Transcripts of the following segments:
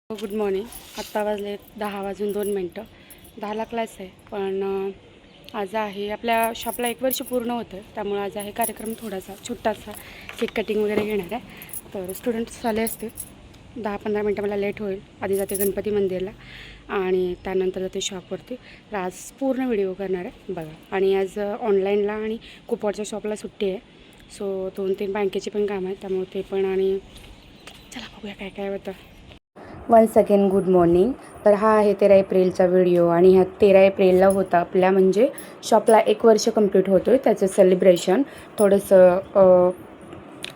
Good morning. आत्ता वाजले 10:02 10ला class आहे. पण आज आहे आपल्या शॉपला 1 वर्ष पूर्ण होतं, त्यामुळे आज आहे कार्यक्रम थोडासा छोटासा केक कटिंग वगैरे घेणार आहे. तर स्टुडंट्स आले असते. 10-15 मिनटं मला लेट होईल. आधी जाते गणपती मंदिरला आणि त्यानंतर जाते शॉपवरती. तर आज पूर्ण व्हिडिओ करणार आहे बघा. आणि आज ऑनलाईनला आणि कुपवाडच्या शॉपला सुट्टी आहे. सो 2-3 बँकेची पण कामं आहेत, त्यामुळे ते पण. आणि चला बघूया काय काय होतं. Once again good morning. तर हा आहे 13 एप्रिलचा व्हिडिओ आणि ह्या 13 एप्रिलला होता आपल्या म्हणजे शॉपला 1 वर्ष कंप्लीट होतो आहे. त्याचं सेलिब्रेशन थोडंसं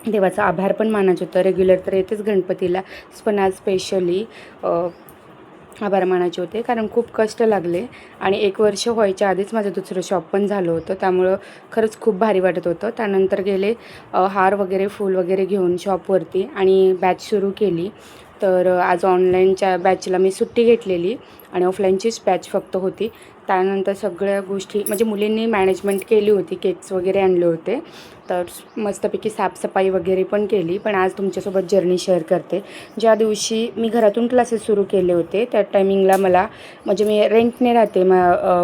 देवाचा आभार पण मानायचं होतं. रेग्युलर तर येतेच गणपतीला, पण आज स्पेशली आभार मानायचे होते, कारण खूप कष्ट लागले आणि 1 वर्ष व्हायच्या आधीच माझं दुसरं शॉप पण झालं होतं, त्यामुळं खरंच खूप भारी वाटत होतं. त्यानंतर गेले हार वगैरे फूल वगैरे घेऊन शॉपवरती आणि बॅच सुरू केली. तर आज ऑनलाईनच्या बॅचला मी सुट्टी घेतलेली आणि ऑफलाईनचीच बॅच फक्त होती. त्यानंतर सगळ्या गोष्टी म्हणजे मुलींनी मॅनेजमेंट केली होती, केक्स वगैरे आणले होते, तर मस्तपैकी साफसफाई वगैरे पण केली. पण आज तुमच्यासोबत जर्नी शेअर करते. ज्या दिवशी मी घरातून क्लासेस सुरू केले होते त्या टायमिंगला मला म्हणजे मी रेंटने राहते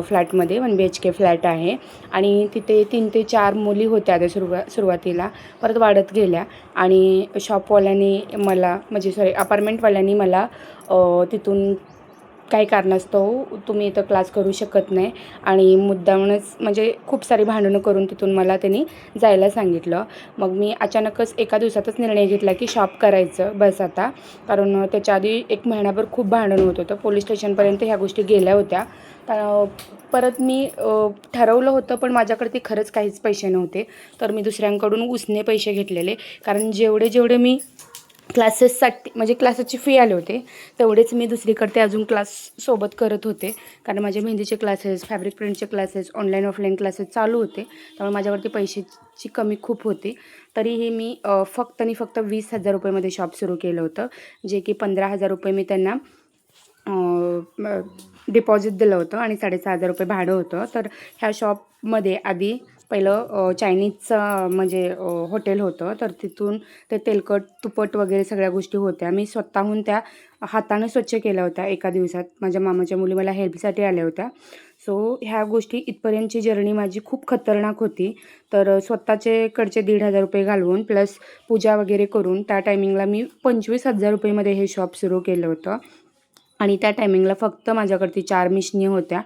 फ्लॅटमध्ये 1 BHK फ्लॅट आहे आणि तिथे 3 ते 4 मुली होत्या त्या सुरुवातीला, परत वाढत गेल्या आणि शॉपवाल्यांनी मला म्हणजे अपार्टमेंटवाल्यांनी मला तिथून काही कारणास्तव तुम्ही इथं क्लास करू शकत नाही आणि मुद्दामूनच म्हणजे खूप सारी भांडणं करून तिथून मला त्यांनी जायला सांगितलं. मग मी अचानकच एका दिवसातच निर्णय घेतला की शॉप करायचं बस आता, कारण त्याच्या आधी 1 महिनाभर खूप भांडण होत होतं. पोलीस स्टेशनपर्यंत ह्या गोष्टी गेल्या होत्या. परत मी ठरवलं होतं, पण माझ्याकडे ते खरंच काहीच पैसे नव्हते, तर मी दुसऱ्यांकडून उसने पैसे घेतलेले. कारण जेवढे मी क्लासेससाठी म्हणजे क्लासेसची फी आले होते तेवढेच मी दुसरीकडे अजून क्लास सोबत करत होते, कारण माझे मेहंदीचे क्लासेस, फॅब्रिक प्रिंटचे क्लासेस, ऑनलाईन ऑफलाईन क्लासेस चालू होते, त्यामुळे माझ्यावरती पैशाची कमी खूप होती. तरीही मी फक्त 20,000 रुपयेमध्ये शॉप सुरू केलं होतं, जे की 15,000 रुपये मी त्यांना डिपॉझिट दिलं होतं आणि 6,500 रुपये भाडं होतं. तर ह्या शॉपमध्ये आधी पहिलं चायनीजचं म्हणजे हॉटेल होतं, तर तिथून ते तेलकट तुपट वगैरे सगळ्या गोष्टी होत्या. मी स्वतःहून त्या हाताने स्वच्छ केल्या होत्या एका दिवसात. माझ्या मामाच्या मुली मला हेल्पसाठी आल्या होत्या. सो ह्या गोष्टी इथपर्यंतची जर्नी माझी खूप खतरनाक होती. तर स्वतःचे कडचे 1,500 रुपये घालवून प्लस पूजा वगैरे करून त्या टायमिंगला मी 25,000 रुपयेमध्ये हे शॉप सुरू केलं होतं. आणि त्या टायमिंगला फक्त माझ्याकडे 4 मिशनी होत्या,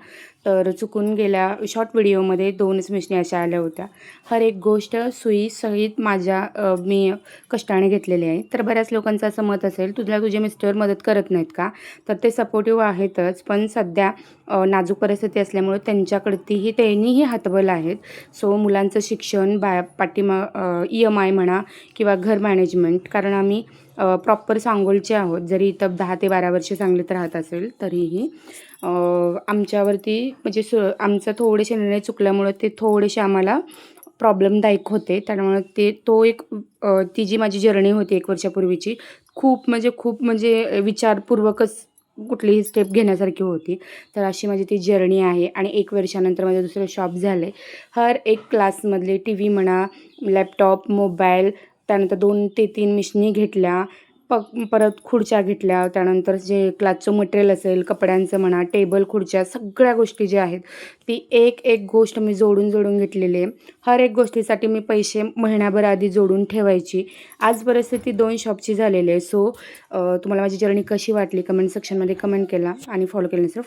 तर चुकून गेल्या शॉर्ट व्हिडिओमध्ये 2च मिशनी अशा आल्या होत्या. हर एक गोष्ट सुईसहित मी कष्टाने घेतलेली आहे. तर बऱ्याच लोकांचं असं मत असेल, तुला तुझे मिस्टर मदत करत नाहीत का? तर ते सपोर्टिव्ह आहेतच, पण सध्या नाजूक परिस्थिती असल्यामुळे त्यांनीही हातबल आहेत. सो मुलांचं शिक्षण, EMI म्हणा किंवा घर मॅनेजमेंट, कारण आम्ही प्रॉपर सांगोलचे आहोत. जरी इथं 10 ते 12 वर्ष सांगलीत राहत असेल तरीही आमच्यावरती म्हणजे आमचं थोडेसे निर्णय चुकल्यामुळं ते थोडेसे आम्हाला प्रॉब्लेमदायक होते. त्यामुळे ती जी माझी जर्नी होती 1 वर्षापूर्वीची, खूप म्हणजे विचारपूर्वकच कुठलीही स्टेप घेण्यासारखी होती. तर अशी माझी ती जर्नी आहे आणि 1 वर्षानंतर माझं दुसरं शॉप झालं आहे. हर एक क्लासमधले TV म्हणा, लॅपटॉप, मोबाईल, त्यानंतर 2 ते 3 मिशनी घेतल्या, परत खुर्च्या घेतल्या. त्यानंतर जे क्लासचं मटेरियल असेल, कपड्यांचं म्हणा, टेबल, खुर्च्या, सगळ्या गोष्टी ज्या आहेत ती एक गोष्ट मी जोडून घेतलेली आहे. हर एक गोष्टीसाठी मी पैसे महिनाभर आधी जोडून ठेवायची. आज परिस्थिती 2 शॉपची झालेली आहे. सो तुम्हाला माझी जर्नी कशी वाटली कमेंट सेक्शनमध्ये कमेंट केला आणि फॉलो केलं नसेल